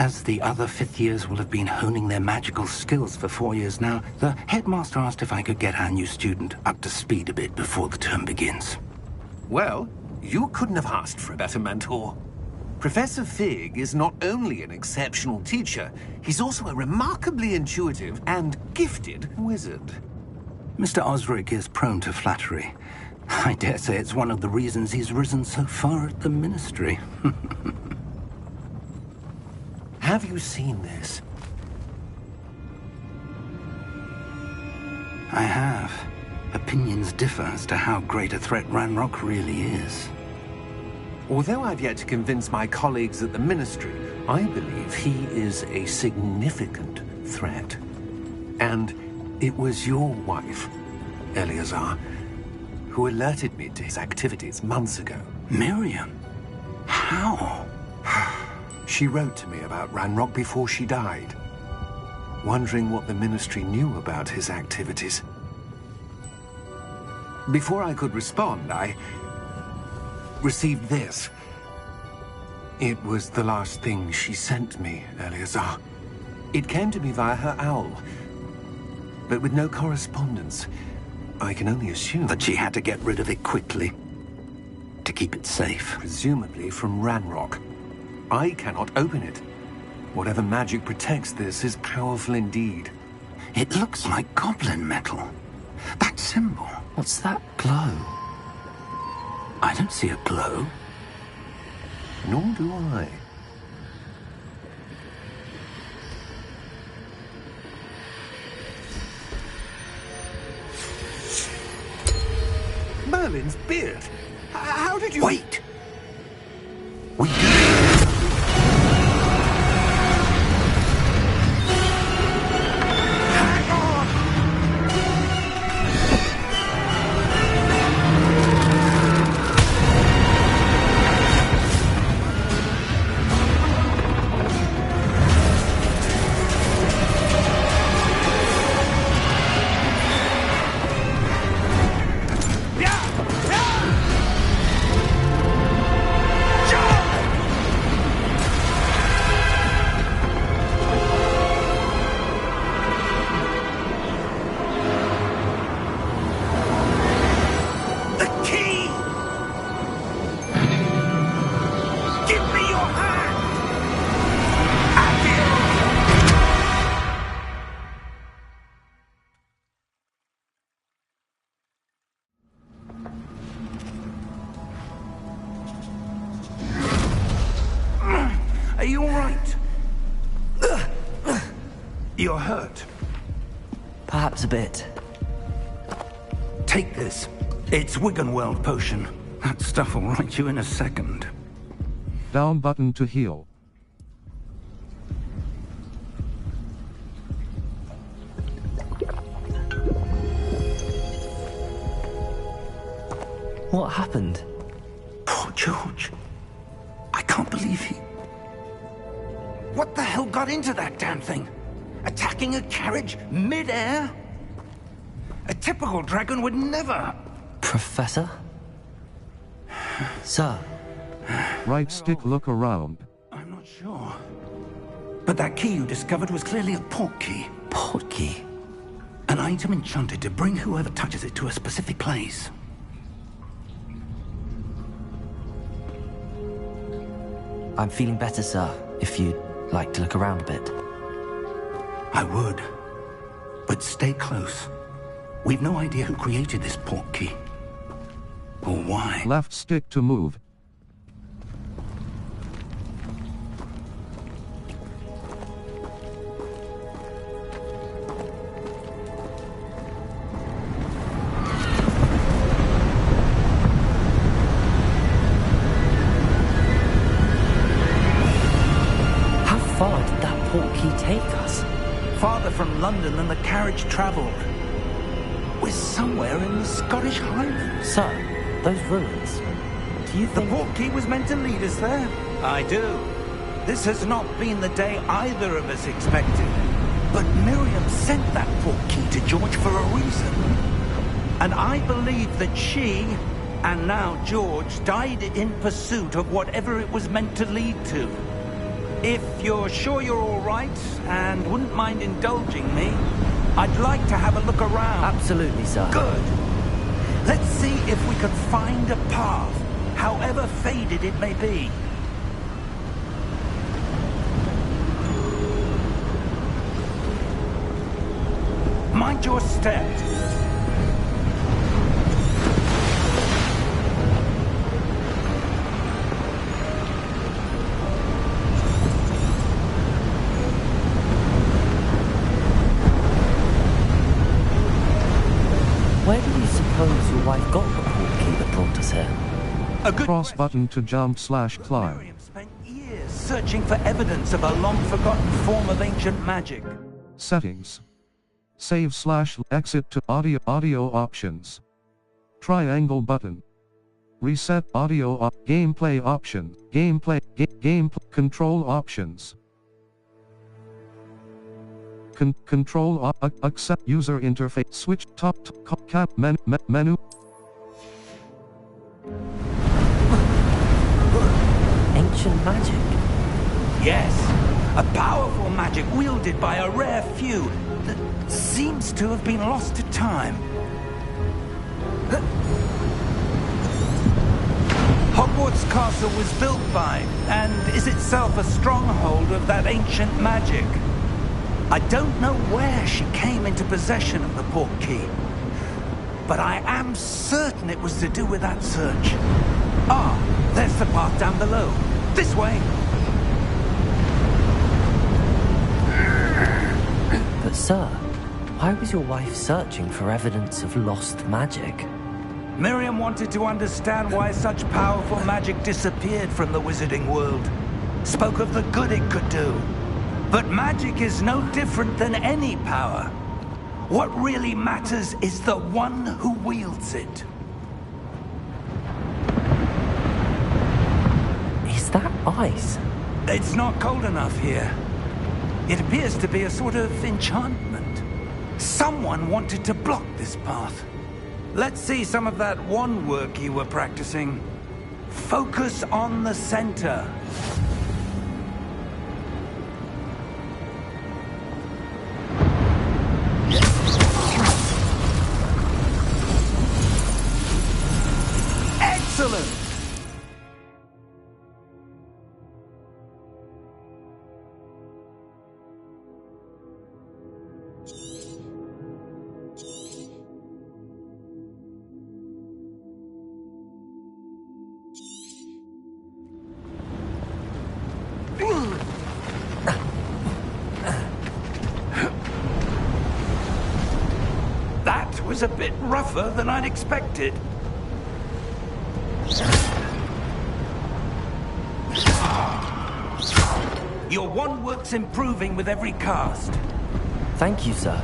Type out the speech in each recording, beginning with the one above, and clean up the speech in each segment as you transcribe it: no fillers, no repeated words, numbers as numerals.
As the other fifth years will have been honing their magical skills for 4 years now, the headmaster asked if I could get our new student up to speed a bit before the term begins. Well, you couldn't have asked for a better mentor. Professor Fig is not only an exceptional teacher, he's also a remarkably intuitive and gifted wizard. Mr. Osric is prone to flattery. I dare say it's one of the reasons he's risen so far at the ministry. Have you seen this? I have. Opinions differ as to how great a threat Ranrock really is. Although I've yet to convince my colleagues at the ministry, I believe he is a significant threat. And it was your wife, Eleazar, who alerted me to his activities months ago. Miriam? How? She wrote to me about Ranrock before she died, wondering what the ministry knew about his activities. Before I could respond, I received this. It was the last thing she sent me, Eleazar. It came to me via her owl, but with no correspondence. I can only assume that she had to get rid of it quickly, to keep it safe. Presumably from Ranrock. I cannot open it. Whatever magic protects this is powerful indeed. It looks like goblin metal. That symbol. What's that glow? I don't see a glow. Nor do I. Merlin's beard. How did you... Wait! We... Are you all right? You're hurt. Perhaps a bit. Take this. It's Wiggenweld potion. That stuff will right you in a second. Down button to heal. What happened? Poor George. I can't believe he... What the hell got into that damn thing? Attacking a carriage mid-air? A typical dragon would never... Professor? Sir? Right stick look around. I'm not sure. But that key you discovered was clearly a port key. Port key? An item enchanted to bring whoever touches it to a specific place. I'm feeling better, sir, if you'd like to look around a bit. I would. But stay close. We've no idea who created this port key. Or why. Left stick to move. Farther from London than the carriage travelled. We're somewhere in the Scottish Highlands. Sir, those ruins. Do you think... The port key was meant to lead us there? I do. This has not been the day either of us expected. But Miriam sent that port key to George for a reason. And I believe that she, and now George, died in pursuit of whatever it was meant to lead to. If you're sure you're all right and wouldn't mind indulging me, I'd like to have a look around. Absolutely, sir. Good. Let's see if we can find a path, however faded it may be. Mind your step. Where do you suppose your wife got the portkey that brought us here? A good Cross question. button to jump/climb. Miriam spent years searching for evidence of a long-forgotten form of ancient magic. Settings. Save/exit to audio options. Triangle button. Reset audio gameplay option. Game control options. Control accept user interface. Switch top cap menu. Ancient magic? Yes, a powerful magic wielded by a rare few that seems to have been lost to time. Hogwarts Castle was built by, and is itself a stronghold of that ancient magic. I don't know where she came into possession of the portkey, but I am certain it was to do with that search. Ah, there's the path down below. This way. But sir, why was your wife searching for evidence of lost magic? Miriam wanted to understand why such powerful magic disappeared from the wizarding world. Spoke of the good it could do. But magic is no different than any power. What really matters is the one who wields it. Is that ice? It's not cold enough here. It appears to be a sort of enchantment. Someone wanted to block this path. Let's see some of that wand work you were practicing. Focus on the center. Excellent! That was a bit rougher than I'd expected. Your wand work's improving with every cast. Thank you, sir.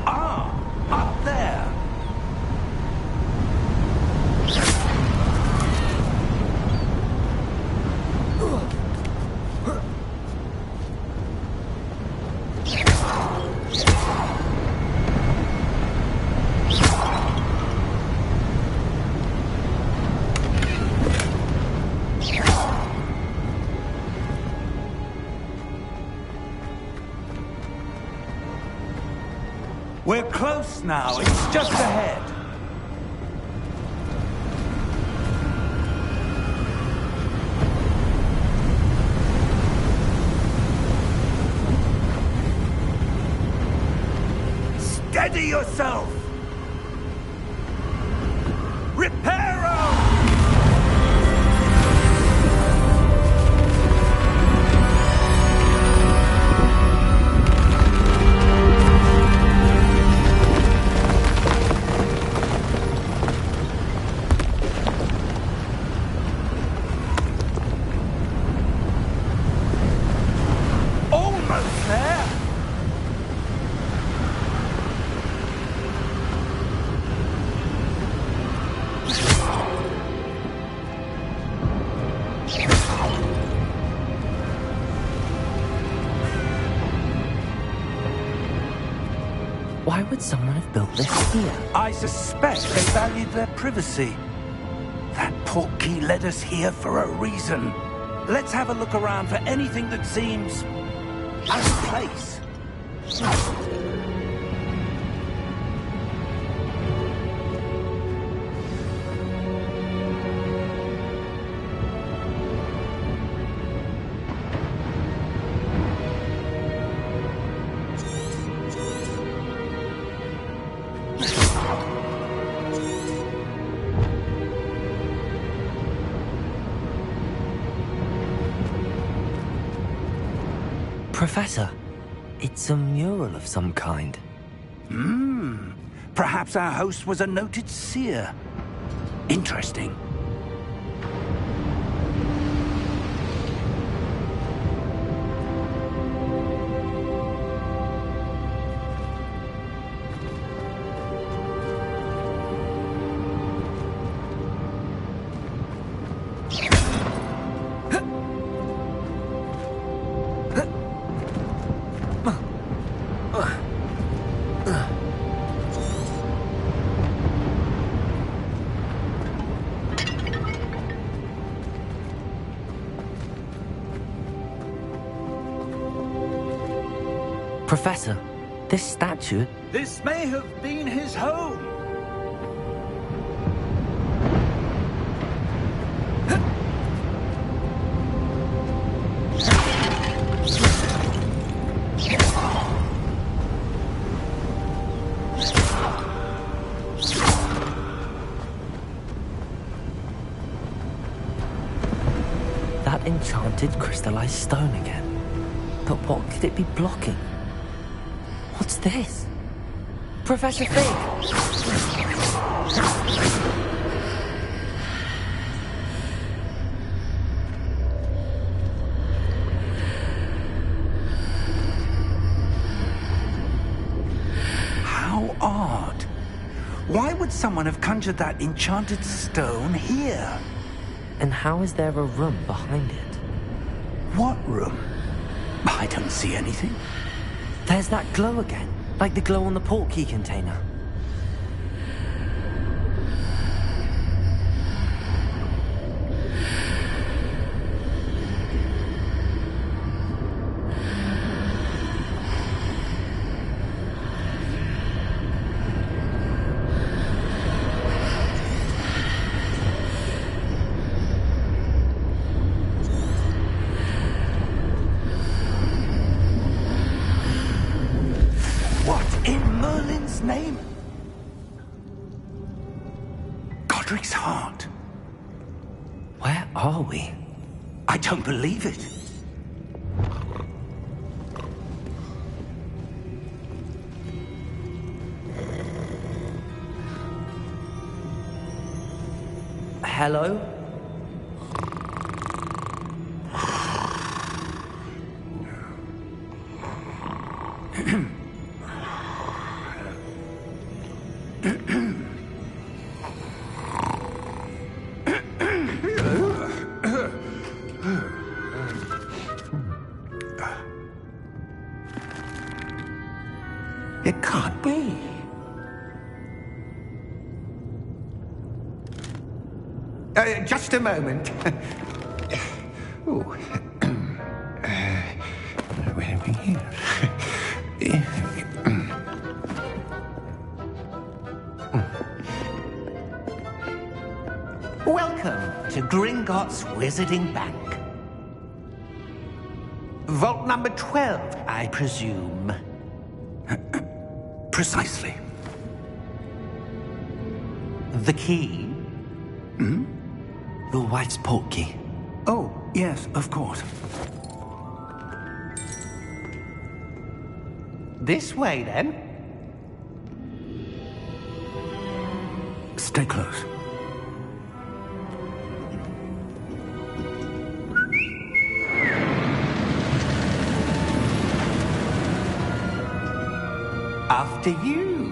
Ah, up there. We're close now. It's just ahead. Steady yourself. Reparo! Almost there. Why would someone have built this here? I suspect they valued their privacy. That portkey led us here for a reason. Let's have a look around for anything that seems out of place. Professor, it's a mural of some kind. Perhaps our host was a noted seer. Interesting. Professor, this statue... This may have been his home. That enchanted crystallized stone again. But what could it be blocking? What's this? Professor Fig! How odd. Why would someone have conjured that enchanted stone here? And how is there a room behind it? What room? I don't see anything. There's that glow again, like the glow on the portkey container. Name? Godric's heart. Where are we? I don't believe it. Hello? It can't be. Just a moment. Oh. Where are we here? Welcome to Gringotts Wizarding Bank. Vault number 12, I presume. Precisely. The key? Your wife's portkey. Oh, yes, of course. This way, then. Stay close. After you.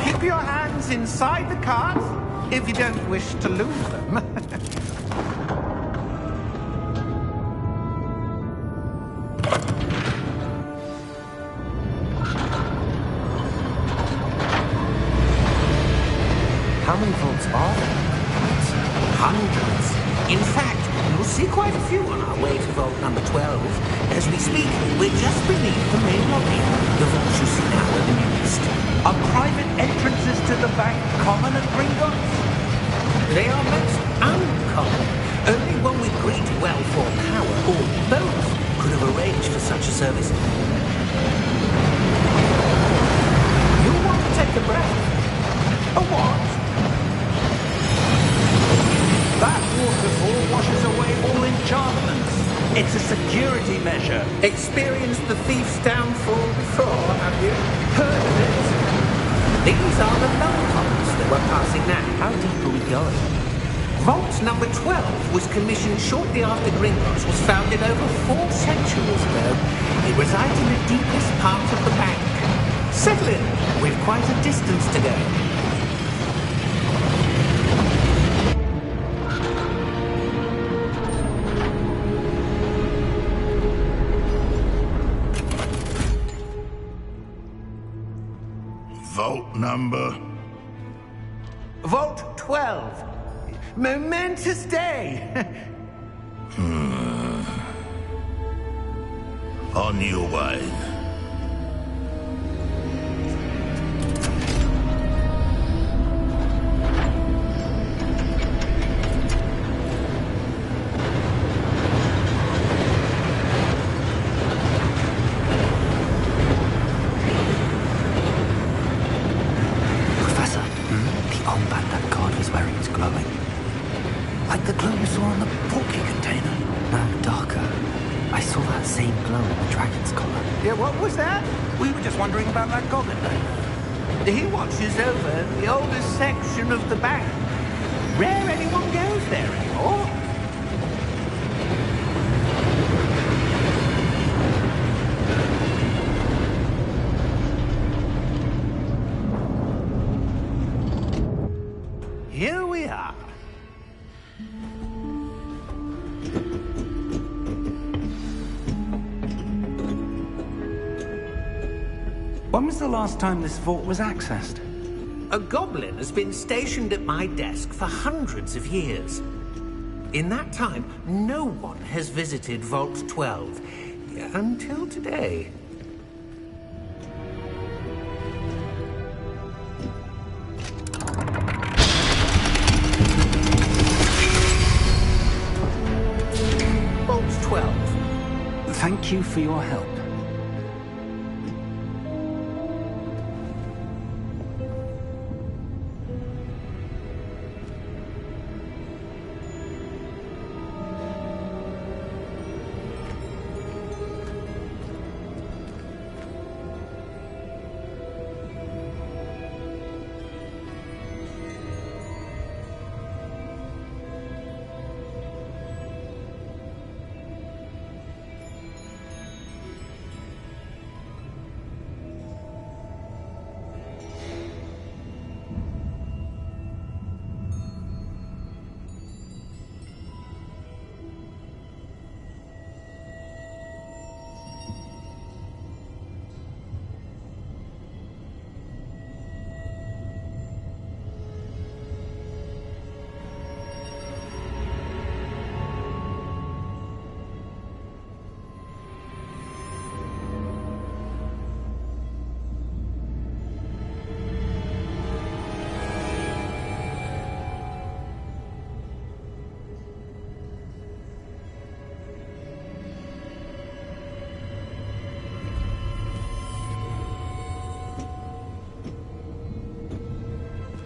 Keep your hands inside the cart if you don't wish to lose them. hundreds. In fact, you'll see quite a few on our way to vault number 12. As we speak, we're just beneath the main lobby. The vaults you see now are the newest. Are private entrances to the bank common at Gringotts? They are most uncommon. Only one with great wealth or power, or both, could have arranged for such a service. You'll want to take a breath. A what? That waterfall washes away all enchantments. It's a security measure. Experienced the thief's downfall before, have you? Heard of it? These are the low holes that we're passing now. How deep are we going? Vault number 12 was commissioned shortly after Gringotts was founded over 4 centuries ago. It resides in the deepest part of the bank. Settle in. We've quite a distance to go. Vault number? Vault 12. Momentous day. On your way. Professor, the armband that guard was wearing is glowing. Like the glow we saw on the porky container. No, darker. I saw that same glow on the dragon's collar. Yeah, what was that? We were just wondering about that goblin. He watches over the oldest section of the bank. Rare anyone goes there anymore. Here we are. When was the last time this vault was accessed? A goblin has been stationed at my desk for hundreds of years. In that time, no one has visited Vault 12 until today. Vault 12. Thank you for your help.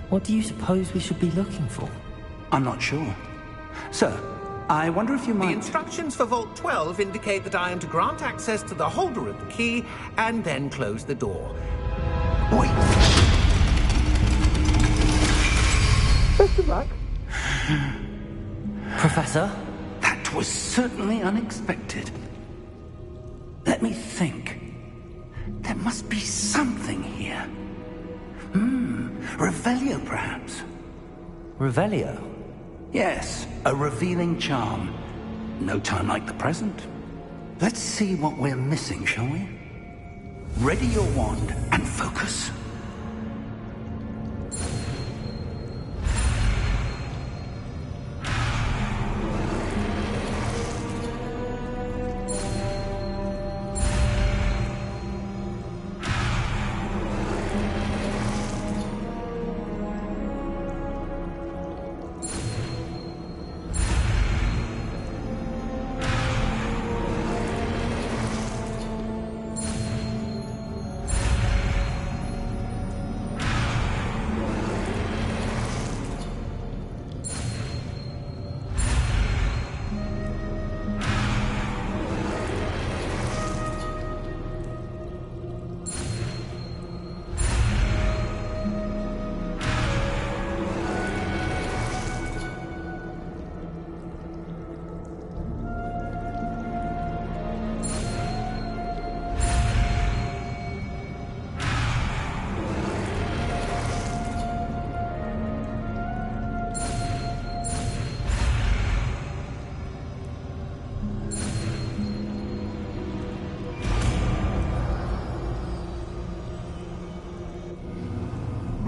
What do you suppose we should be looking for? I'm not sure. Sir, I wonder if you The might... instructions for Vault 12 indicate that I am to grant access to the holder of the key and then close the door. Wait! Best of luck. Professor? That was certainly unexpected. Let me think. There must be something here. Revelio, perhaps? Revelio? Yes, a revealing charm. No time like the present. Let's see what we're missing, shall we? Ready your wand and focus.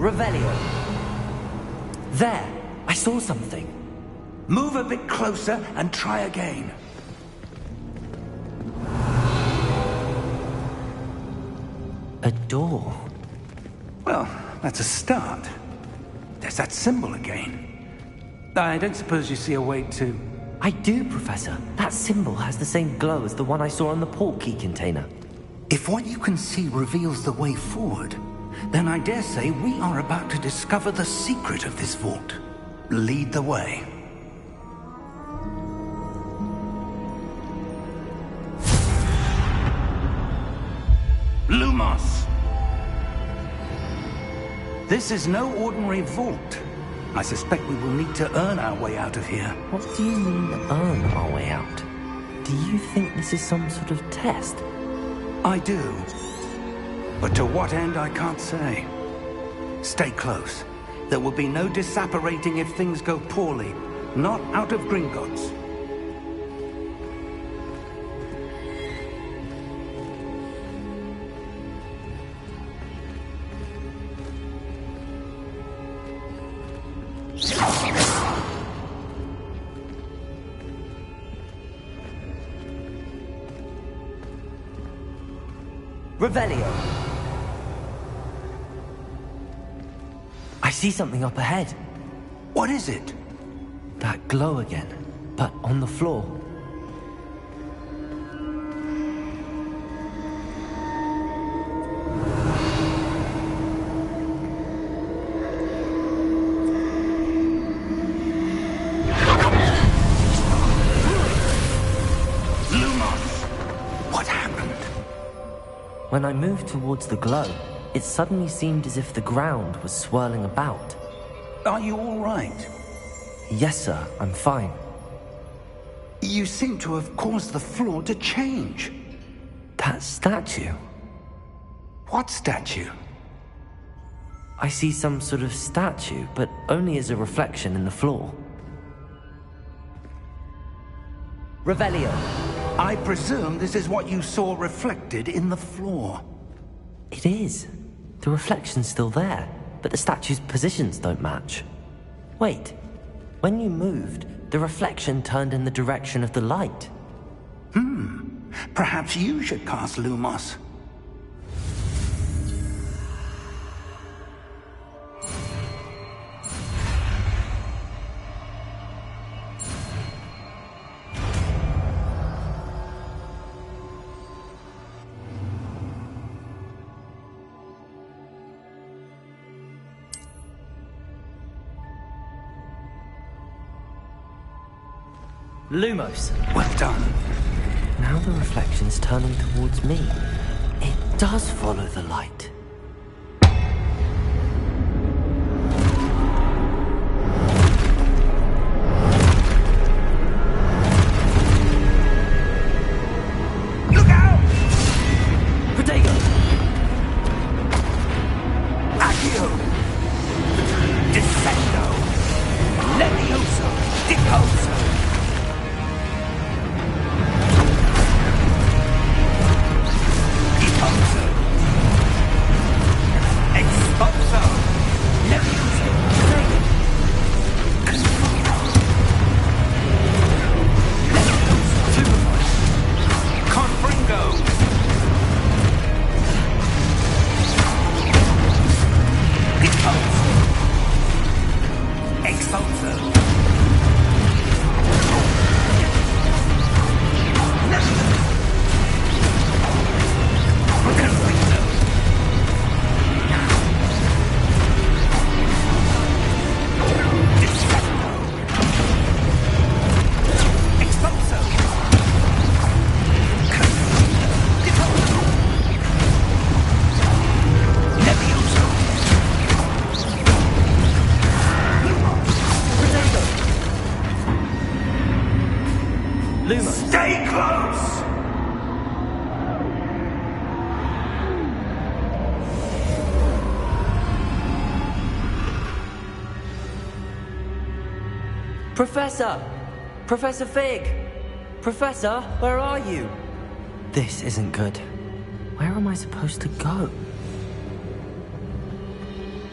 Revelio. There, I saw something. Move a bit closer and try again. A door. Well, that's a start. There's that symbol again. I don't suppose you see a way to... I do, Professor. That symbol has the same glow as the one I saw on the port key container. If what you can see reveals the way forward, then I dare say we are about to discover the secret of this vault. Lead the way. Lumos! This is no ordinary vault. I suspect we will need to earn our way out of here. What do you mean, earn our way out? Do you think this is some sort of test? I do. But to what end, I can't say. Stay close. There will be no disapparating if things go poorly. Not out of Gringotts. Revelio. I see something up ahead. What is it? That glow again, but on the floor. When I moved towards the glow, it suddenly seemed as if the ground was swirling about. Are you all right? Yes, sir, I'm fine. You seem to have caused the floor to change. That statue? What statue? I see some sort of statue, but only as a reflection in the floor. Revelio. I presume this is what you saw reflected in the floor. It is. The reflection's still there, but the statue's positions don't match. Wait. When you moved, the reflection turned in the direction of the light. Perhaps you should cast Lumos. Lumos. Well done. Now the reflection's turning towards me. It does follow the light. Look out! Protego! Accio! Descendo! Levioso! Deposo! Stay close! Professor! Professor Fig! Professor, where are you? This isn't good. Where am I supposed to go?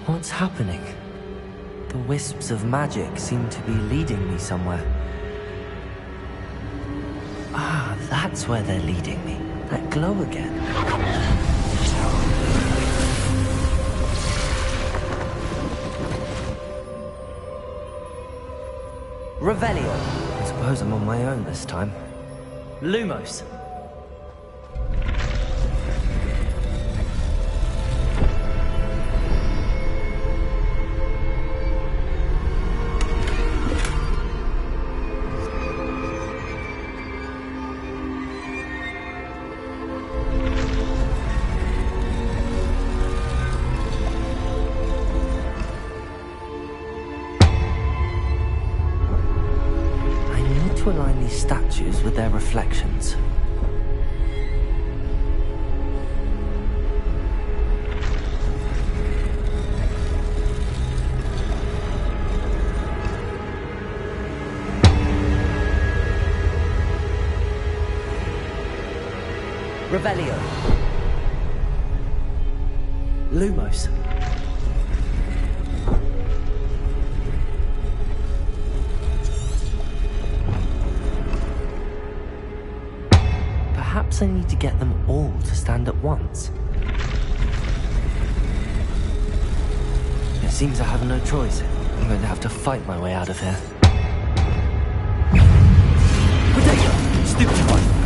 What's happening? The wisps of magic seem to be leading me somewhere. Ah, that's where they're leading me. That glow again. Revelio. I suppose I'm on my own this time. Lumos. To align these statues with their reflections. Revelio. Lumos. Perhaps I need to get them all to stand at once. It seems I have no choice. I'm going to have to fight my way out of here. Potato! Stupid one!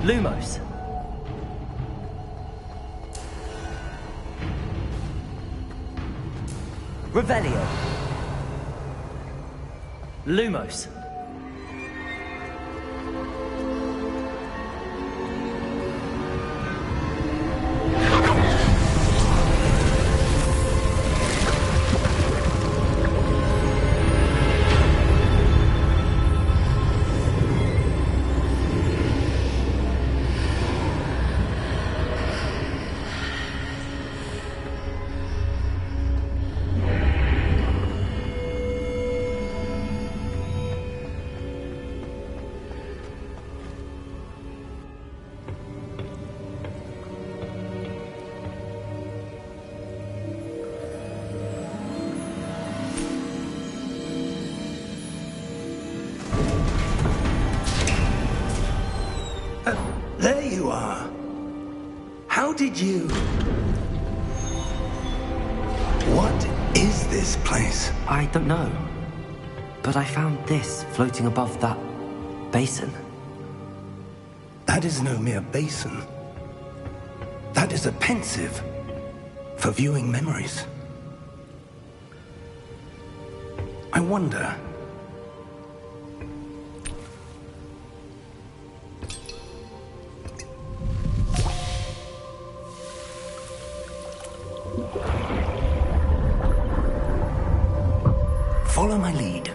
Lumos. Revelio. Lumos. There you are. How did you... What is this place? I don't know. But I found this floating above that basin. That is no mere basin. That is a pensive for viewing memories. I wonder. Follow my lead.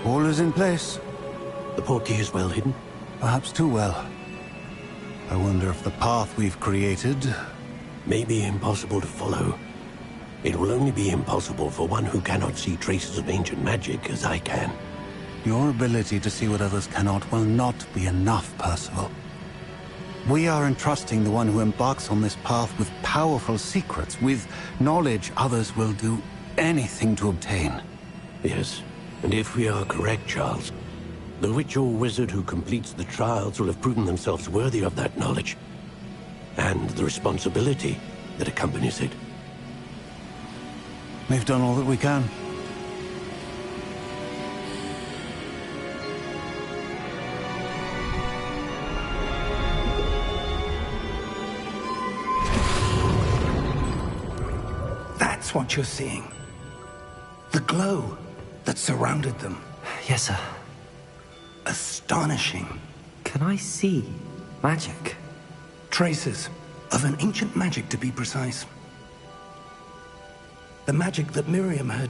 All is in place. The portkey is well hidden? Perhaps too well. I wonder if the path we've created... May be impossible to follow. It will only be impossible for one who cannot see traces of ancient magic as I can. Your ability to see what others cannot will not be enough, Percival. We are entrusting the one who embarks on this path with powerful secrets, with knowledge others will do anything to obtain. Yes, and if we are correct, Charles, the witch or wizard who completes the trials will have proven themselves worthy of that knowledge, and the responsibility that accompanies it. We've done all that we can. That's what you're seeing. The glow that surrounded them. Yes, sir. Astonishing. Can I see magic? Traces of an ancient magic, to be precise. The magic that Miriam had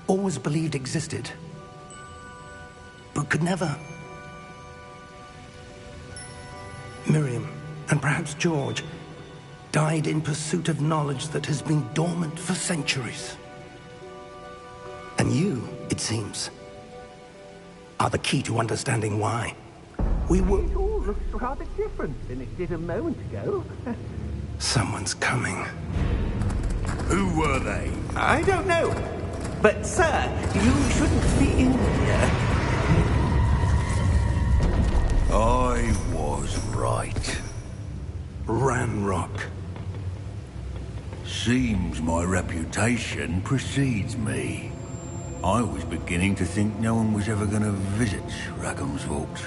always believed existed, but could never. Miriam, and perhaps George, died in pursuit of knowledge that has been dormant for centuries. And you, it seems, are the key to understanding why. We were... It all looks rather different than it did a moment ago. Someone's coming. Who were they? I don't know. But, sir, you shouldn't be in here. I was right. Ranrock. Seems my reputation precedes me. I was beginning to think no one was ever going to visit Rackham's vault.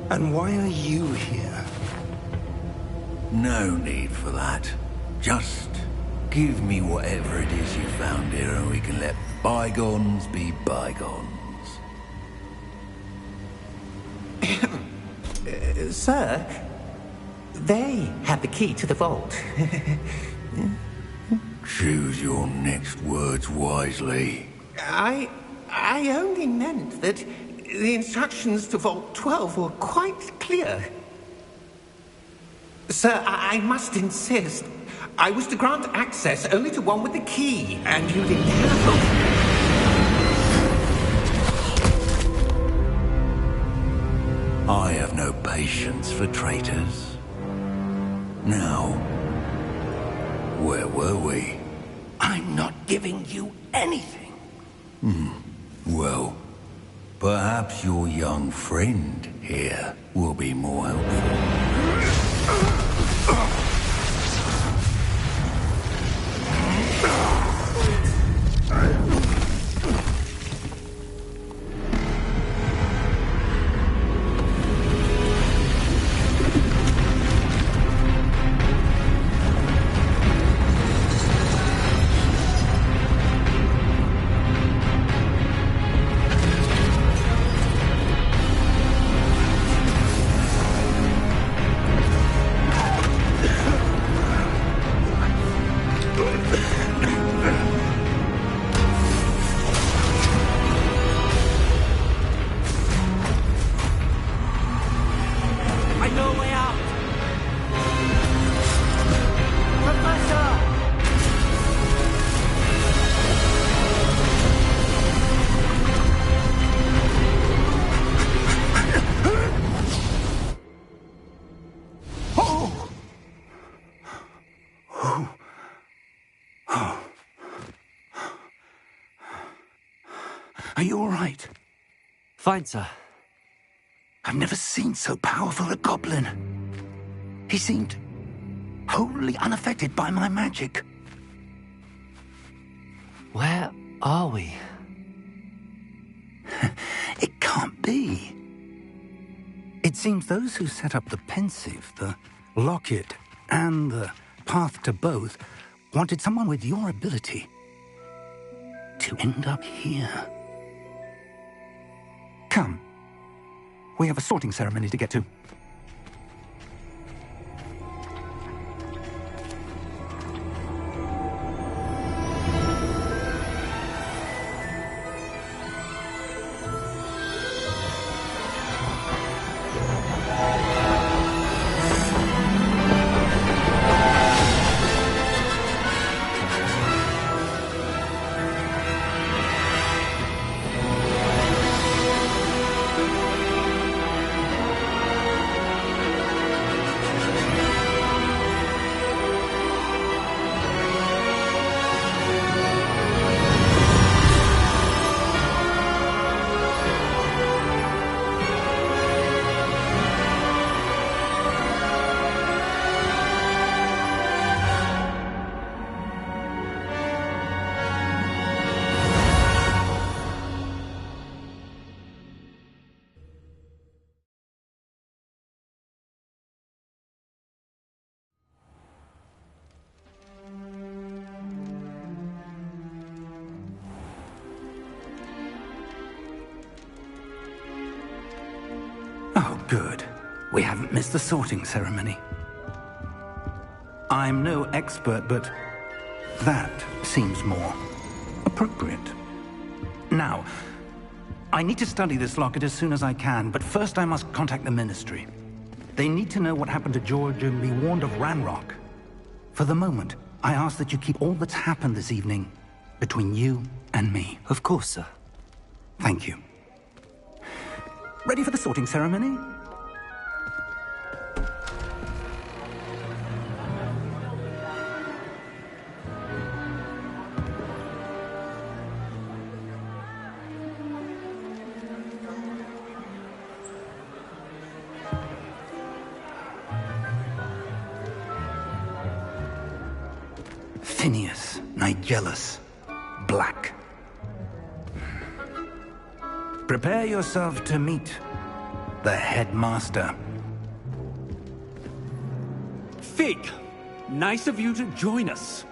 And why are you here? No need for that. Just give me whatever it is you found here and we can let bygones be bygones. Sir, they had the key to the vault. Choose your next words wisely. I only meant that the instructions to Vault 12 were quite clear. Sir, I must insist. I was to grant access only to one with the key, and you didn't have I have no patience for traitors. Now, where were we? I'm not giving you anything. Well, perhaps your young friend here will be more helpful. Are you all right? Fine, sir. I've never seen so powerful a goblin. He seemed wholly unaffected by my magic. Where are we? It can't be. It seems those who set up the pensive, the locket, and the path to both wanted someone with your ability to end up here. Come. We have a sorting ceremony to get to. Oh, good. We haven't missed the sorting ceremony. I'm no expert, but that seems more appropriate. Now, I need to study this locket as soon as I can, but first I must contact the Ministry. They need to know what happened to George and be warned of Ranrock. For the moment, I ask that you keep all that's happened this evening between you and me. Of course, sir. Thank you. Ready for the sorting ceremony? Phineas, Nigellus, Black. Prepare yourself to meet the headmaster. Fig, nice of you to join us.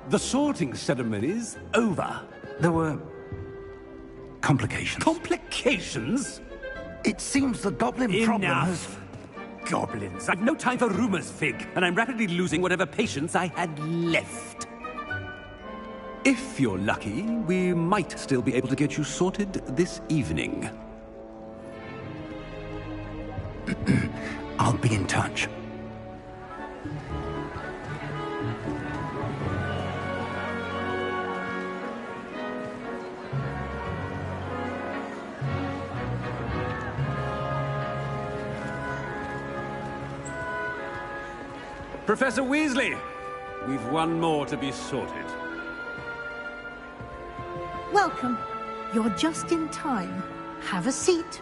The sorting ceremony's over. There were complications. Complications? It seems the goblin problem has... Enough! Goblins. I've no time for rumors, Fig, and I'm rapidly losing whatever patience I had left. If you're lucky, we might still be able to get you sorted this evening. I'll be in touch. Professor Weasley, we've one more to be sorted. Welcome. You're just in time. Have a seat.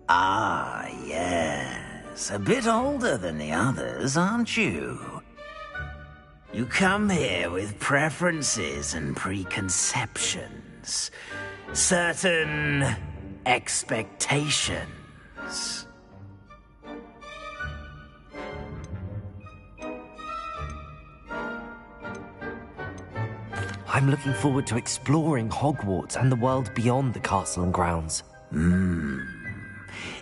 Ah, yes. A bit older than the others, aren't you? You come here with preferences and preconceptions. Certain expectations. I'm looking forward to exploring Hogwarts and the world beyond the castle and grounds.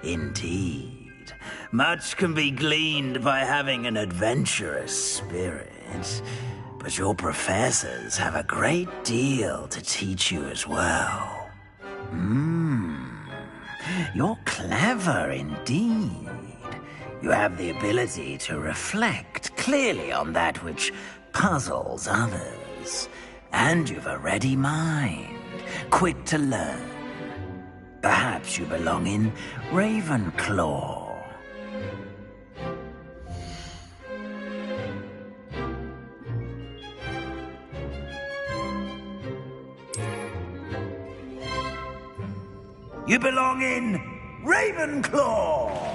Indeed. Much can be gleaned by having an adventurous spirit. But your professors have a great deal to teach you as well. You're clever indeed. You have the ability to reflect clearly on that which puzzles others. And you've a ready mind, quick to learn. Perhaps you belong in Ravenclaw, You belong in Ravenclaw!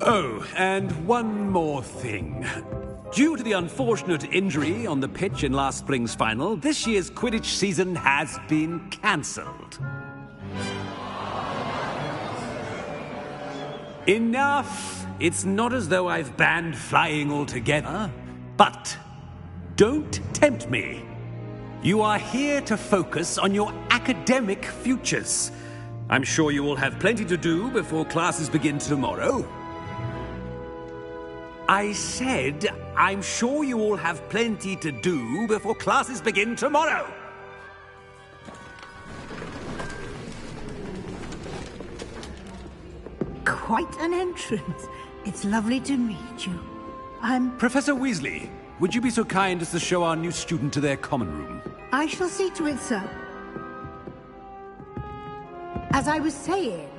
Oh, and one more thing. Due to the unfortunate injury on the pitch in last spring's final, this year's Quidditch season has been cancelled. Enough! It's not as though I've banned flying altogether, but don't tempt me. You are here to focus on your academic futures. I'm sure you will have plenty to do before classes begin tomorrow. I said, I'm sure you all have plenty to do before classes begin tomorrow. Quite an entrance. It's lovely to meet you. I'm... Professor Weasley, would you be so kind as to show our new student to their common room? I shall see to it, sir. As I was saying,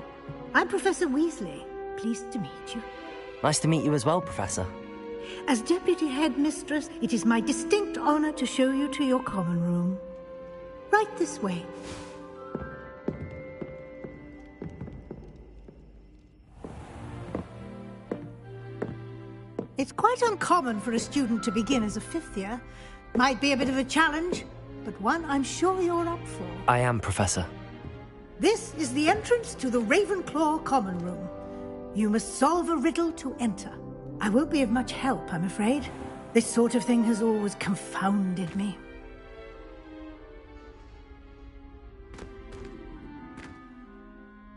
I'm Professor Weasley. Pleased to meet you. Nice to meet you as well, Professor. As Deputy Headmistress, it is my distinct honor to show you to your common room. Right this way. It's quite uncommon for a student to begin as a fifth year. Might be a bit of a challenge, but one I'm sure you're up for. I am, Professor. This is the entrance to the Ravenclaw common room. You must solve a riddle to enter. I won't be of much help, I'm afraid. This sort of thing has always confounded me.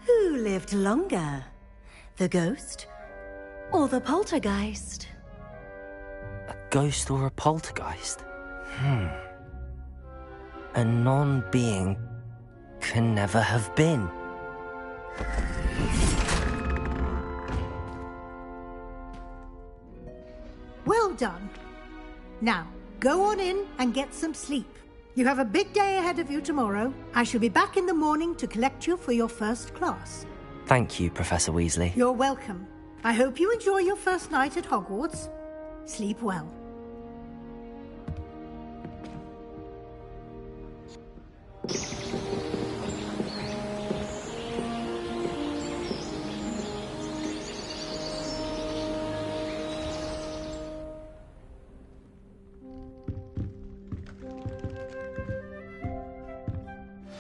Who lived longer? The ghost or the poltergeist? A ghost or a poltergeist? A non-being can never have been. Well done. Now, go on in and get some sleep. You have a big day ahead of you tomorrow. I shall be back in the morning to collect you for your first class. Thank you, Professor Weasley. You're welcome. I hope you enjoy your first night at Hogwarts. Sleep well.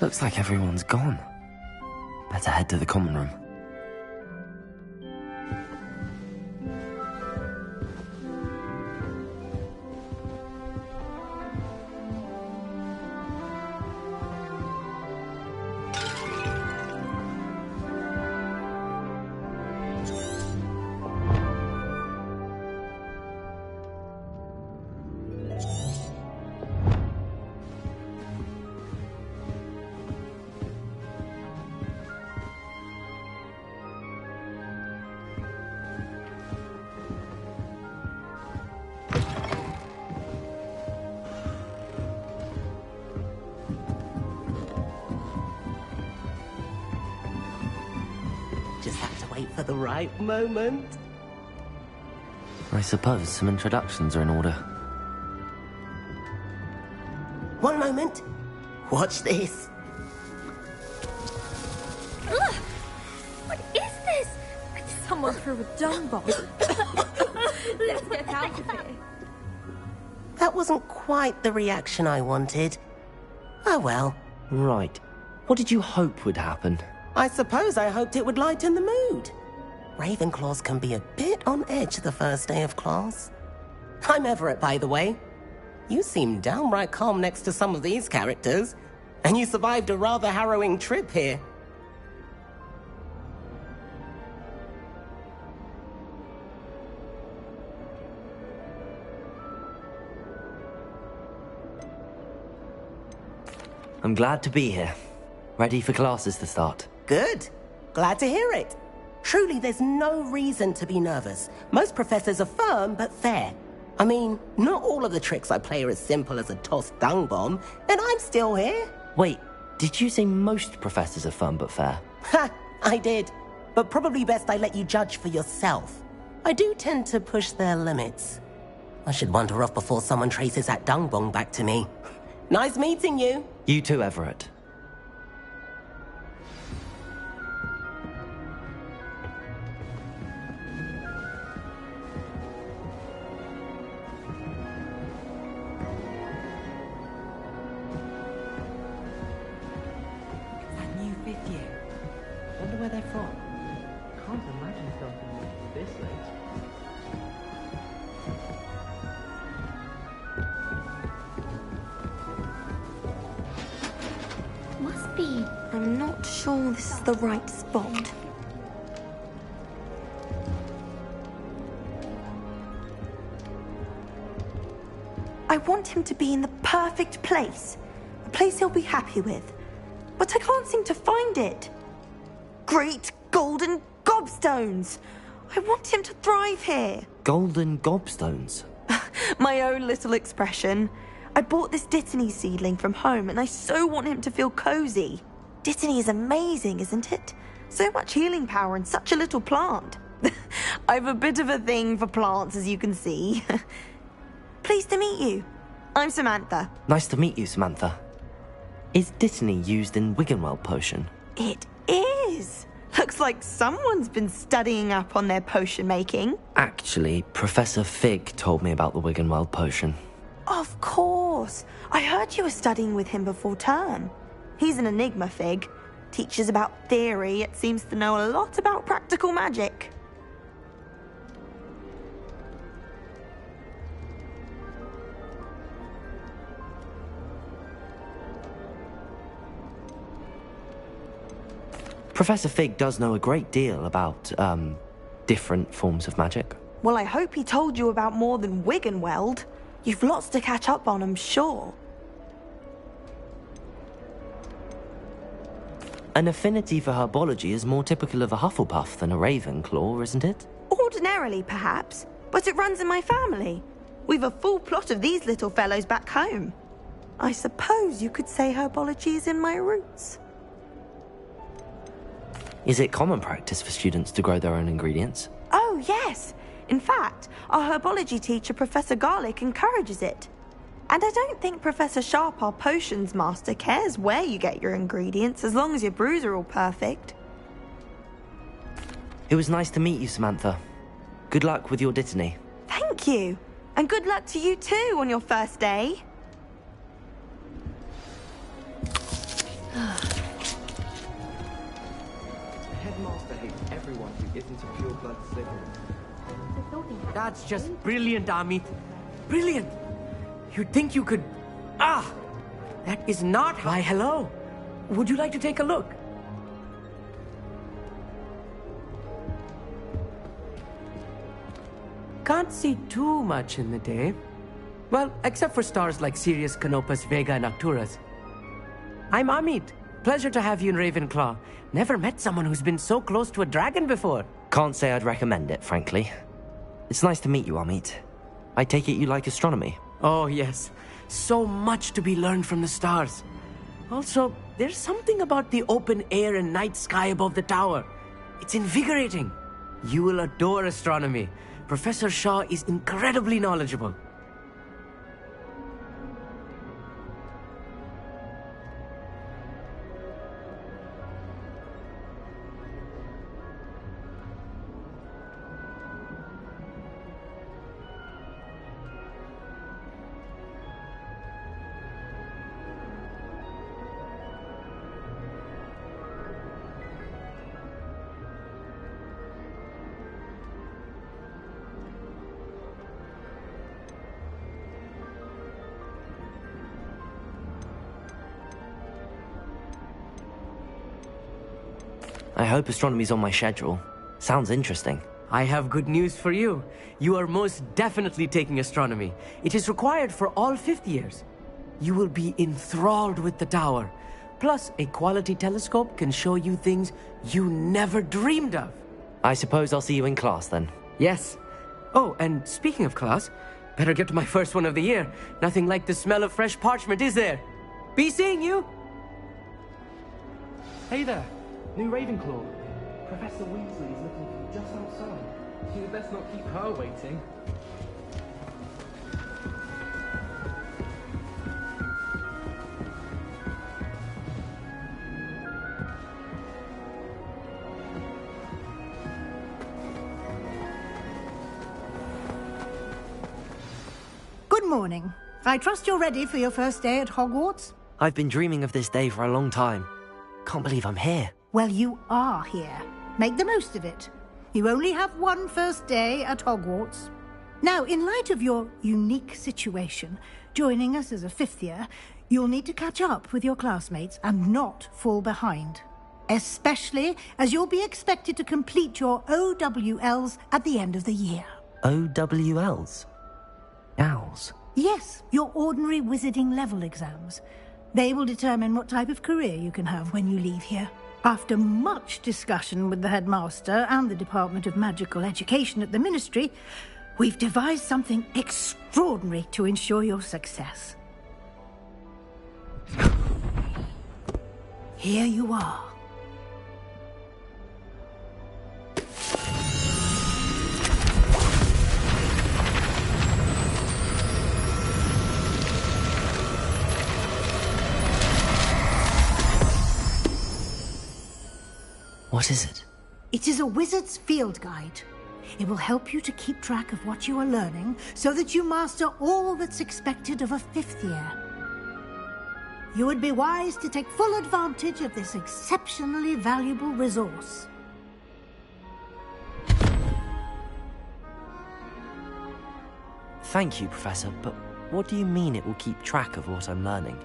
Looks like everyone's gone. Better head to the common room. Just have to wait for the right moment. I suppose some introductions are in order. One moment. Watch this. Ugh! What is this? Someone threw a dung bomb. Let's get out of here. That wasn't quite the reaction I wanted. Oh well. Right. What did you hope would happen? I suppose I hoped it would lighten the mood. Ravenclaws can be a bit on edge the first day of class. I'm Everett, by the way. You seem downright calm next to some of these characters, and you survived a rather harrowing trip here. I'm glad to be here. Ready for classes to start. Good. Glad to hear it. Truly, there's no reason to be nervous. Most professors are firm but fair. I mean, not all of the tricks I play are as simple as a tossed dung bomb, and I'm still here. Wait, did you say most professors are fun but fair? Ha! I did. But probably best I let you judge for yourself. I do tend to push their limits. I should wander off before someone traces that dung bomb back to me. Nice meeting you. You too, Everett. Where they're from. Can't imagine something this late. Must be. I'm not sure this is the right spot. I want him to be in the perfect place. A place he'll be happy with. But I can't seem to find it. Great golden gobstones! I want him to thrive here. Golden gobstones? My own little expression. I bought this Dittany seedling from home and I so want him to feel cozy. Dittany is amazing, isn't it? So much healing power in such a little plant. I've a bit of a thing for plants, as you can see. Pleased to meet you. I'm Samantha. Nice to meet you, Samantha. Is Dittany used in Wiggenweld potion? It is. Looks like someone's been studying up on their potion making. Actually, Professor Fig told me about the Wiggenweld potion. Of course. I heard you were studying with him before term. He's an enigma, Fig. Teaches about theory, yet seems to know a lot about practical magic. Professor Fig does know a great deal about, different forms of magic. Well, I hope he told you about more than Wiggenweld. You've lots to catch up on, I'm sure. An affinity for herbology is more typical of a Hufflepuff than a Ravenclaw, isn't it? Ordinarily, perhaps, but it runs in my family. We've a full plot of these little fellows back home. I suppose you could say herbology is in my roots. Is it common practice for students to grow their own ingredients? Oh, yes. In fact, our herbology teacher, Professor Garlick, encourages it. And I don't think Professor Sharp, our potions master, cares where you get your ingredients as long as your brews are all perfect. It was nice to meet you, Samantha. Good luck with your Dittany. Thank you. And good luck to you too on your first day. Headmaster hates everyone who isn't a pure-blood Slytherin. That's just brilliant, Amit. Brilliant! You'd think you could... Ah! That is not... Why, hello. Would you like to take a look? Can't see too much in the day. Well, except for stars like Sirius, Canopus, Vega, and Arcturus. I'm Amit. Pleasure to have you in Ravenclaw. Never met someone who's been so close to a dragon before. Can't say I'd recommend it, frankly. It's nice to meet you, Amit. I take it you like astronomy? Oh, yes. So much to be learned from the stars. Also, there's something about the open air and night sky above the tower. It's invigorating. You will adore astronomy. Professor Shaw is incredibly knowledgeable. I hope astronomy's on my schedule. Sounds interesting. I have good news for you. You are most definitely taking astronomy. It is required for all 5th years. You will be enthralled with the tower. Plus, a quality telescope can show you things you never dreamed of. I suppose I'll see you in class then. Yes. Oh, and speaking of class, Better get to my first one of the year. Nothing like the smell of fresh parchment, is there? Be seeing you! Hey there, new Ravenclaw. Professor Weasley is looking for you just outside. You'd best not keep her waiting. Good morning. I trust you're ready for your first day at Hogwarts? I've been dreaming of this day for a long time. Can't believe I'm here. Well, you are here. Make the most of it. You only have one first day at Hogwarts. Now, in light of your unique situation, joining us as a fifth year, you'll need to catch up with your classmates and not fall behind. Especially as you'll be expected to complete your OWLs at the end of the year. OWLs? Owls? Yes, your ordinary wizarding level exams. They will determine what type of career you can have when you leave here. After much discussion with the headmaster and the Department of Magical Education at the Ministry, we've devised something extraordinary to ensure your success. Here you are. What is it? It is a wizard's field guide. It will help you to keep track of what you are learning so that you master all that's expected of a fifth year. You would be wise to take full advantage of this exceptionally valuable resource. Thank you, Professor, but what do you mean it will keep track of what I'm learning?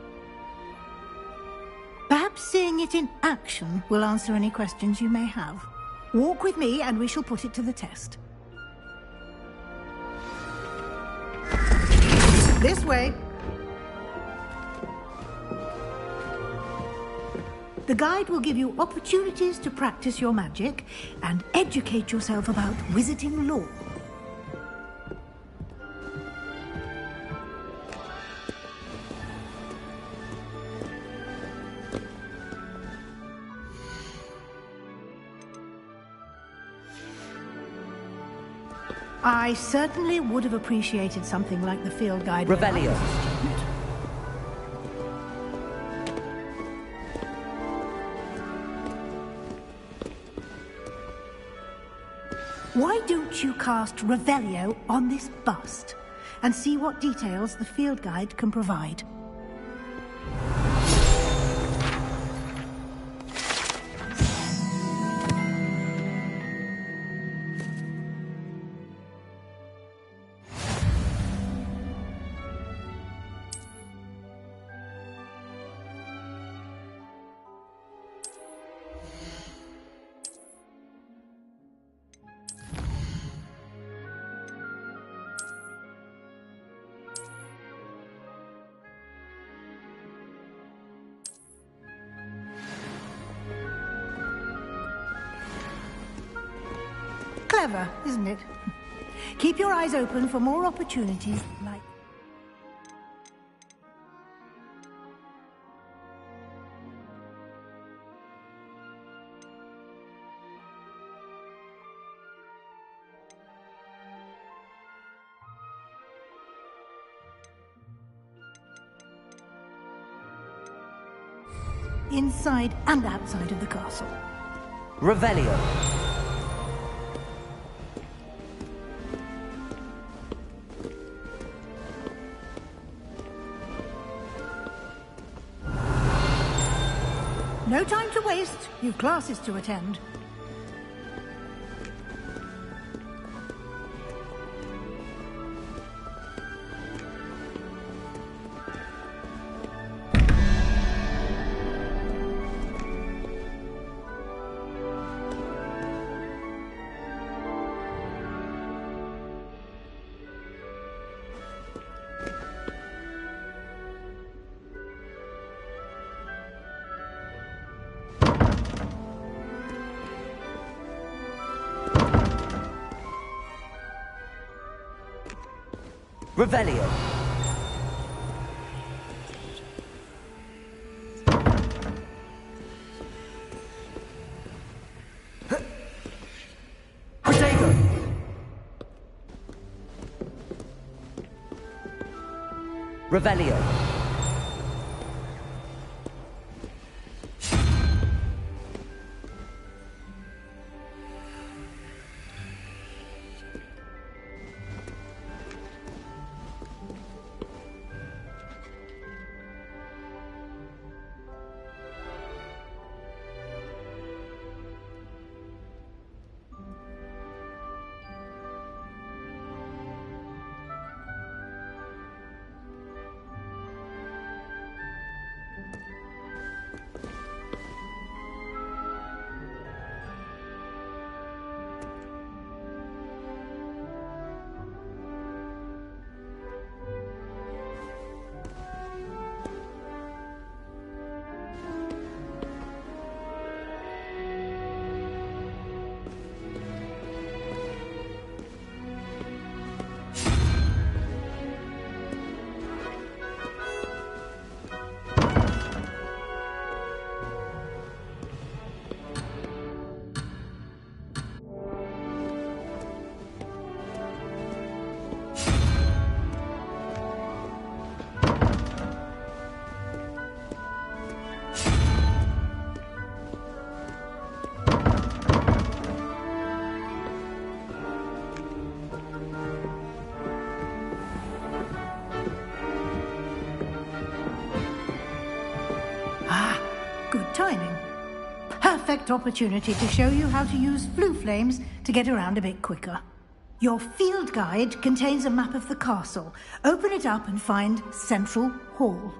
Perhaps seeing it in action will answer any questions you may have. Walk with me and we shall put it to the test. This way. The guide will give you opportunities to practice your magic and educate yourself about wizarding lore. I certainly would have appreciated something like the field guide. Revelio. Why don't you cast Revelio on this bust and see what details the field guide can provide? Clever, isn't it? Keep your eyes open for more opportunities like... inside and outside of the castle. Revelio. No time to waste. You've classes to attend. Revelio. Protego. Revelio. Good timing. Perfect opportunity to show you how to use flue flames to get around a bit quicker. Your field guide contains a map of the castle. Open it up and find Central Hall.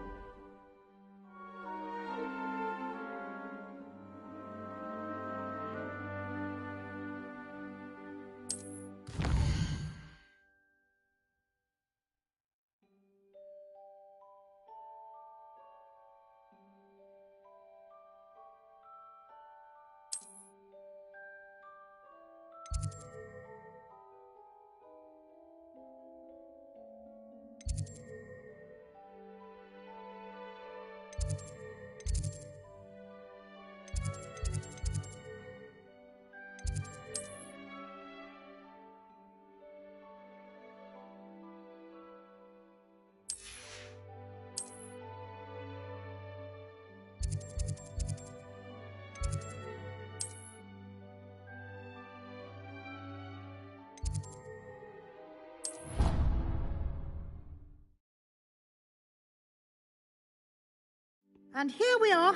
And here we are.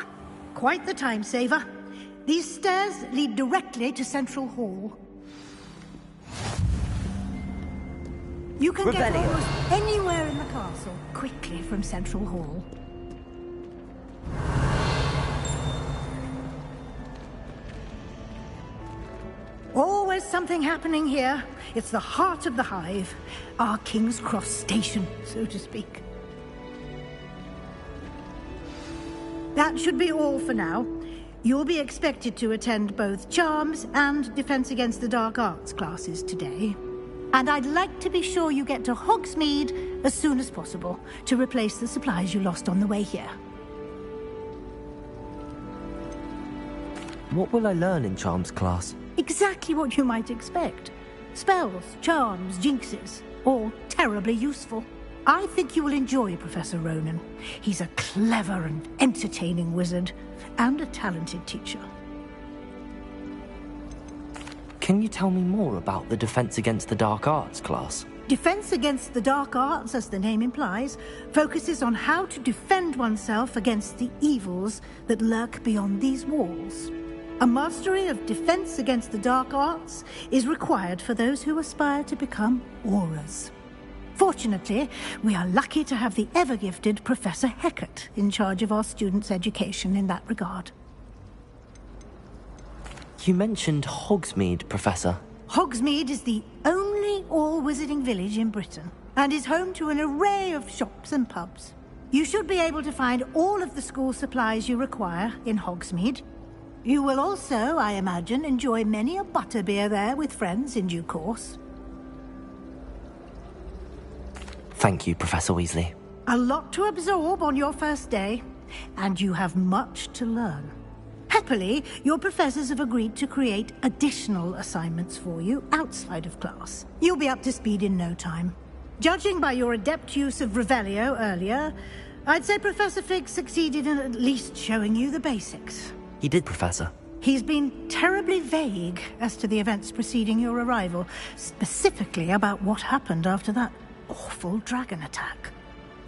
Quite the time saver. These stairs lead directly to Central Hall. You can get almost anywhere in the castle quickly from Central Hall. Always something happening here. It's the heart of the hive. Our King's Cross station, so to speak. That should be all for now. You'll be expected to attend both Charms and Defense Against the Dark Arts classes today. And I'd like to be sure you get to Hogsmeade as soon as possible to replace the supplies you lost on the way here. What will I learn in Charms class? Exactly what you might expect. Spells, charms, jinxes, all terribly useful. I think you will enjoy Professor Ronan. He's a clever and entertaining wizard, and a talented teacher. Can you tell me more about the Defense Against the Dark Arts class? Defense Against the Dark Arts, as the name implies, focuses on how to defend oneself against the evils that lurk beyond these walls. A mastery of Defense Against the Dark Arts is required for those who aspire to become auras. Fortunately, we are lucky to have the ever-gifted Professor Hecat in charge of our students' education in that regard. You mentioned Hogsmeade, Professor. Hogsmeade is the only all-wizarding village in Britain, and is home to an array of shops and pubs. You should be able to find all of the school supplies you require in Hogsmeade. You will also, I imagine, enjoy many a butterbeer there with friends in due course. Thank you, Professor Weasley. A lot to absorb on your first day, and you have much to learn. Happily, your professors have agreed to create additional assignments for you outside of class. You'll be up to speed in no time. Judging by your adept use of Revelio earlier, I'd say Professor Fig succeeded in at least showing you the basics. He did, Professor. He's been terribly vague as to the events preceding your arrival, specifically about what happened after that awful dragon attack.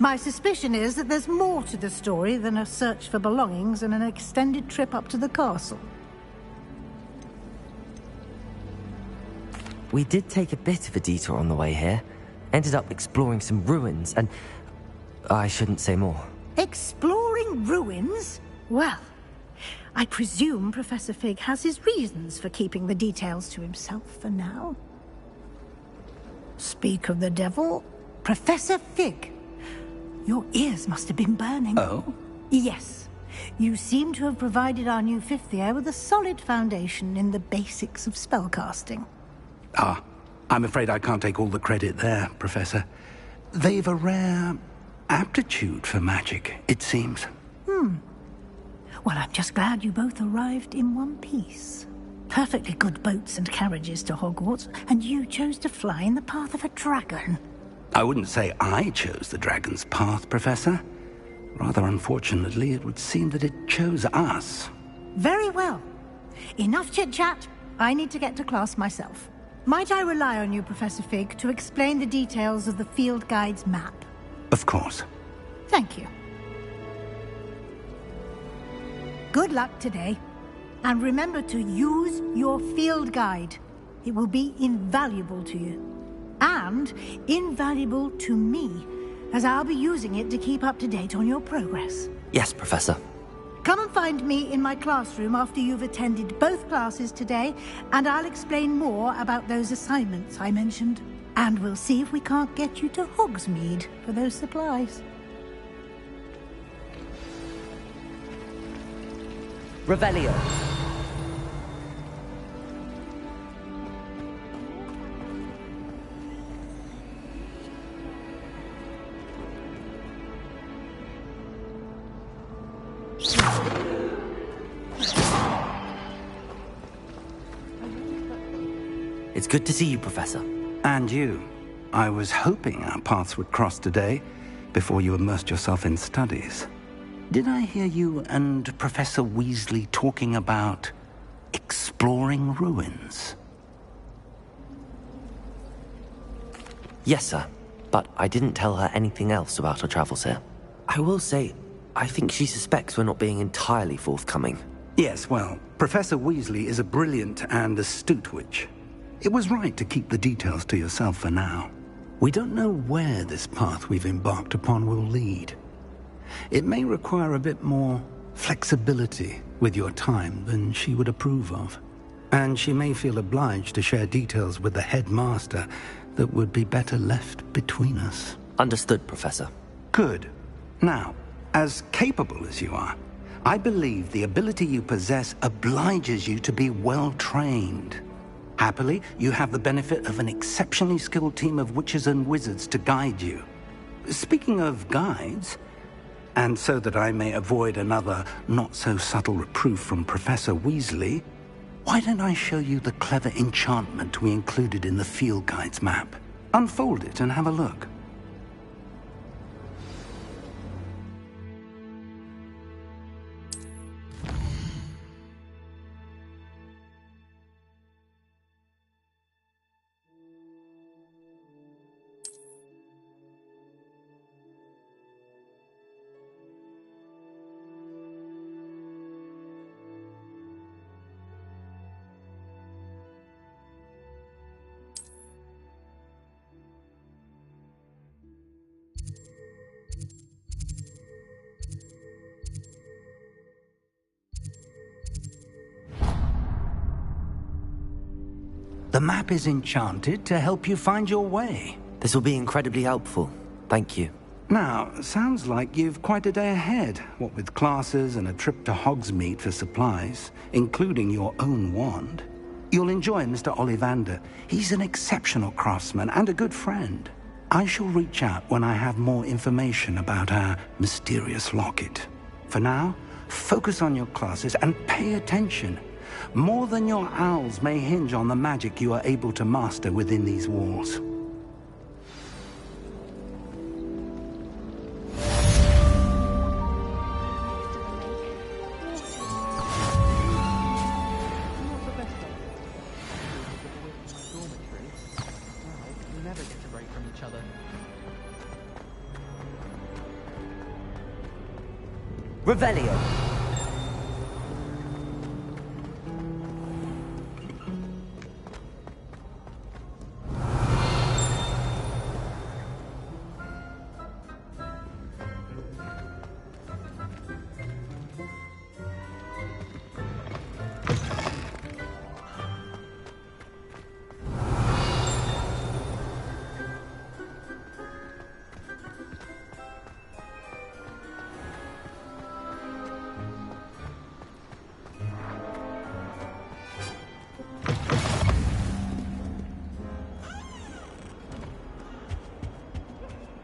My suspicion is that there's more to the story than a search for belongings and an extended trip up to the castle. We did take a bit of a detour on the way here. Ended up exploring some ruins and... I shouldn't say more. Exploring ruins? Well, I presume Professor Fig has his reasons for keeping the details to himself for now. Speak of the devil, Professor Fig. Your ears must have been burning. Oh? Yes. You seem to have provided our new fifth year with a solid foundation in the basics of spellcasting. Ah, I'm afraid I can't take all the credit there, Professor. They've a rare aptitude for magic, it seems. Well, I'm just glad you both arrived in one piece. Perfectly good boats and carriages to Hogwarts, and you chose to fly in the path of a dragon. I wouldn't say I chose the dragon's path, Professor. Rather unfortunately, it would seem that it chose us. Very well. Enough chit-chat. I need to get to class myself. Might I rely on you, Professor Fig, to explain the details of the field guide's map? Of course. Thank you. Good luck today. And remember to use your field guide. It will be invaluable to you. And invaluable to me, as I'll be using it to keep up to date on your progress. Yes, Professor. Come and find me in my classroom after you've attended both classes today, and I'll explain more about those assignments I mentioned. And we'll see if we can't get you to Hogsmeade for those supplies. Revelio. It's good to see you, Professor. And you. I was hoping our paths would cross today, before you immersed yourself in studies. Did I hear you and Professor Weasley talking about exploring ruins? Yes, sir. But I didn't tell her anything else about our travels here. I will say, I think she suspects we're not being entirely forthcoming. Yes, well, Professor Weasley is a brilliant and astute witch. It was right to keep the details to yourself for now. We don't know where this path we've embarked upon will lead. It may require a bit more flexibility with your time than she would approve of. And she may feel obliged to share details with the headmaster that would be better left between us. Understood, Professor. Good. Now, as capable as you are, I believe the ability you possess obliges you to be well-trained. Happily, you have the benefit of an exceptionally skilled team of witches and wizards to guide you. Speaking of guides, and so that I may avoid another not-so-subtle reproof from Professor Weasley, why don't I show you the clever enchantment we included in the field guide's map? Unfold it and have a look. The map is enchanted to help you find your way. This will be incredibly helpful. Thank you. Now, sounds like you've quite a day ahead, what with classes and a trip to Hogsmeade for supplies, including your own wand. You'll enjoy Mr. Ollivander. He's an exceptional craftsman and a good friend. I shall reach out when I have more information about our mysterious locket. For now, focus on your classes and pay attention. More than your owls may hinge on the magic you are able to master within these walls. Revelio.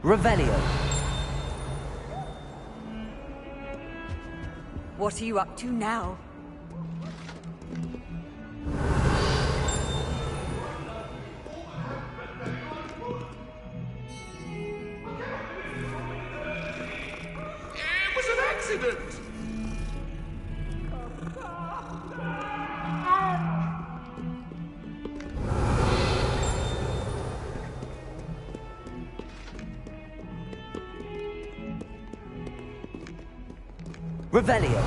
Revelio. What are you up to now? It was an accident! Revelio.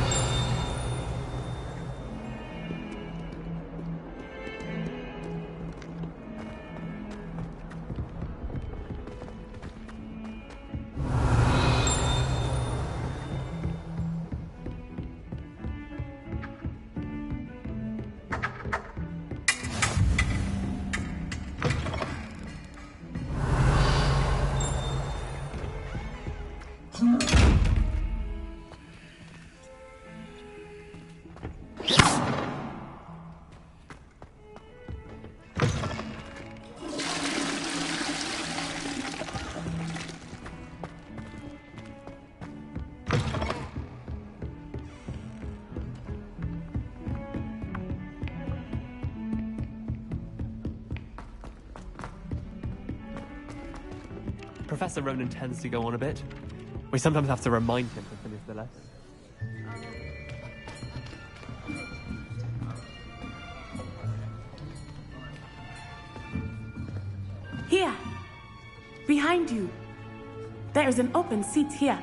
Professor Ronan tends to go on a bit. We sometimes have to remind him to finish the lesson. Here! Behind you! There is an open seat here.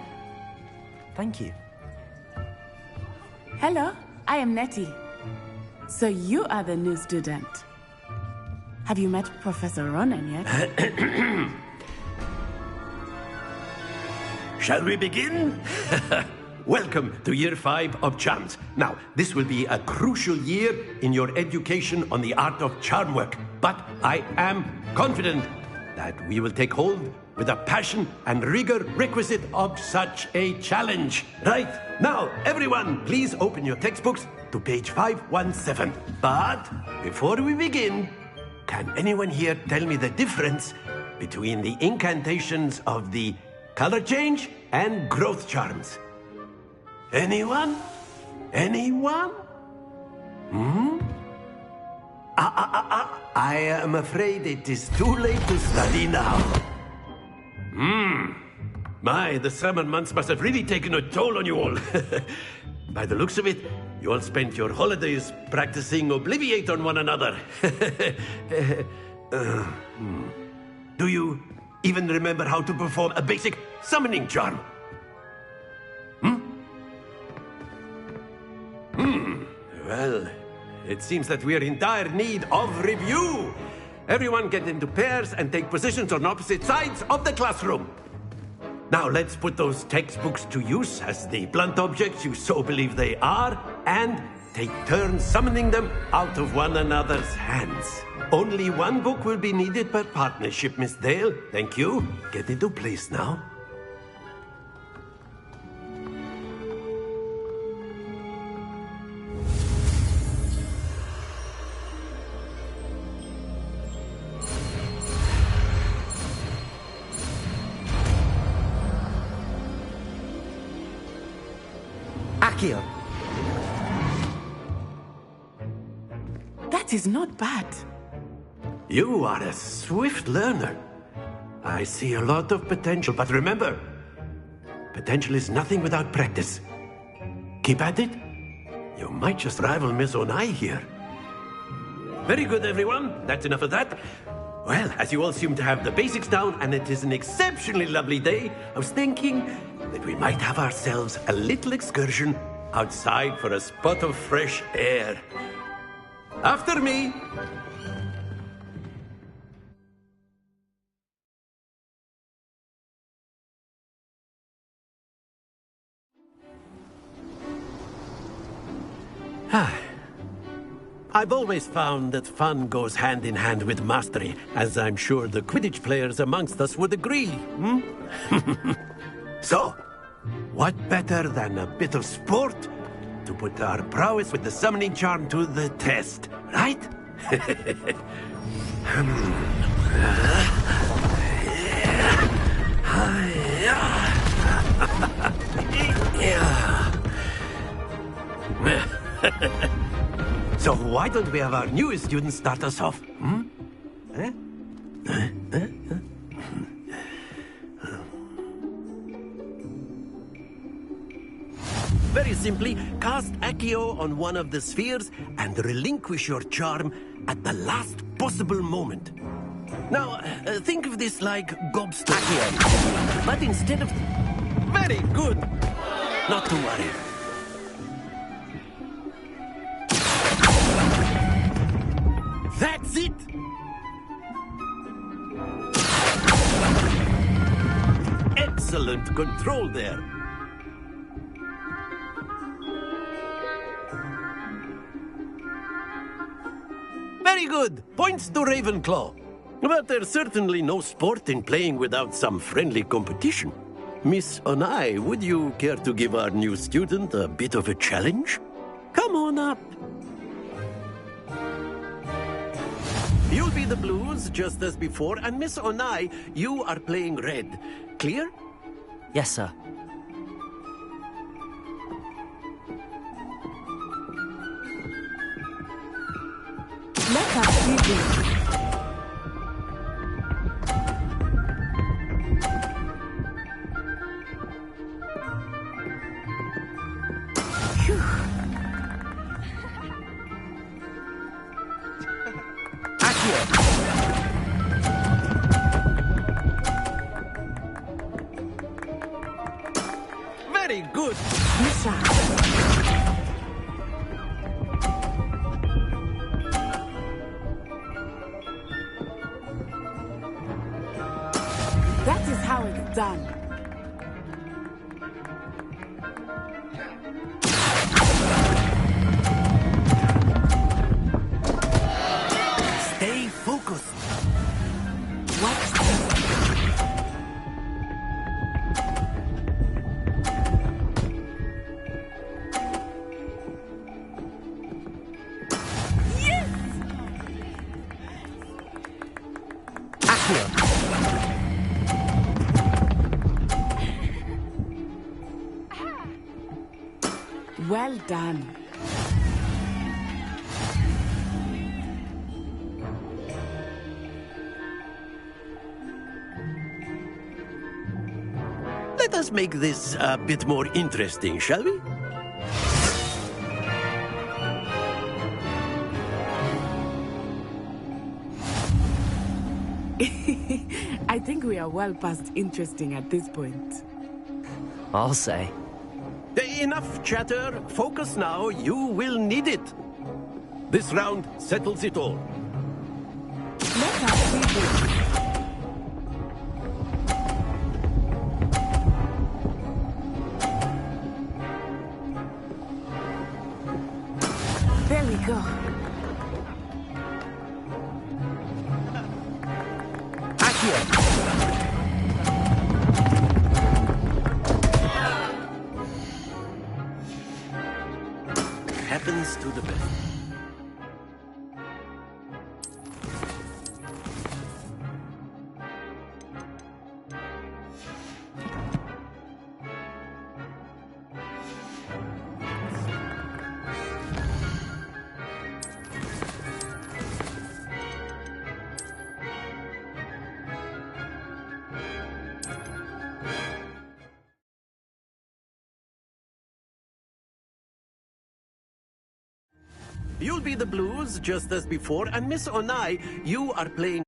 Thank you. Hello, I am Nettie. So you are the new student. Have you met Professor Ronan yet? Shall we begin? Welcome to Year 5 of Charms. Now, this will be a crucial year in your education on the art of charm work, but I am confident that we will take hold with the passion and rigor requisite of such a challenge. Right, now, everyone, please open your textbooks to page 517. But before we begin, can anyone here tell me the difference between the incantations of the color change and growth charms? Anyone? Anyone? I am afraid it is too late to study now. My, the summer months must have really taken a toll on you all. By the looks of it, you all spent your holidays practicing Obliviate on one another. Do you even remember how to perform a basic summoning charm? Well, it seems that we are in dire need of review. Everyone get into pairs and take positions on opposite sides of the classroom. Now let's put those textbooks to use as the blunt objects you so believe they are, and take turns summoning them out of one another's hands. Only one book will be needed per partnership, Miss Dale. Thank you. Get into place now. Akio. That is not bad. You are a swift learner. I see a lot of potential, but remember, potential is nothing without practice. Keep at it. You might just rival Miss Onai here. Very good, everyone. That's enough of that. Well, as you all seem to have the basics down, and it is an exceptionally lovely day, I was thinking that we might have ourselves a little excursion outside for a spot of fresh air. After me. I've always found that fun goes hand in hand with mastery, as I'm sure the Quidditch players amongst us would agree. So, what better than a bit of sport to put our prowess with the summoning charm to the test, right? So why don't we have our newest student start us off? Very simply, cast Accio on one of the spheres and relinquish your charm at the last possible moment. Now, think of this like gobstopper, but instead of... Very good! Not to worry. That's it! Excellent control there. Very good. Points to Ravenclaw. But there's certainly no sport in playing without some friendly competition. Miss Onai, would you care to give our new student a bit of a challenge? Come on up. You'll be the blues, just as before, and Miss Onai, you are playing red. Clear? Yes, sir. Let us begin. Very good. That is how it's done. Stay focused. Watch this. Well done. Let us make this a bit more interesting, shall we? I think we are well past interesting at this point. I'll say. Enough chatter. Focus now. You will need it. This round settles it all. Let us begin. There we go. Happens to the best. You'll be the blues just as before, and Miss Onai, you are playing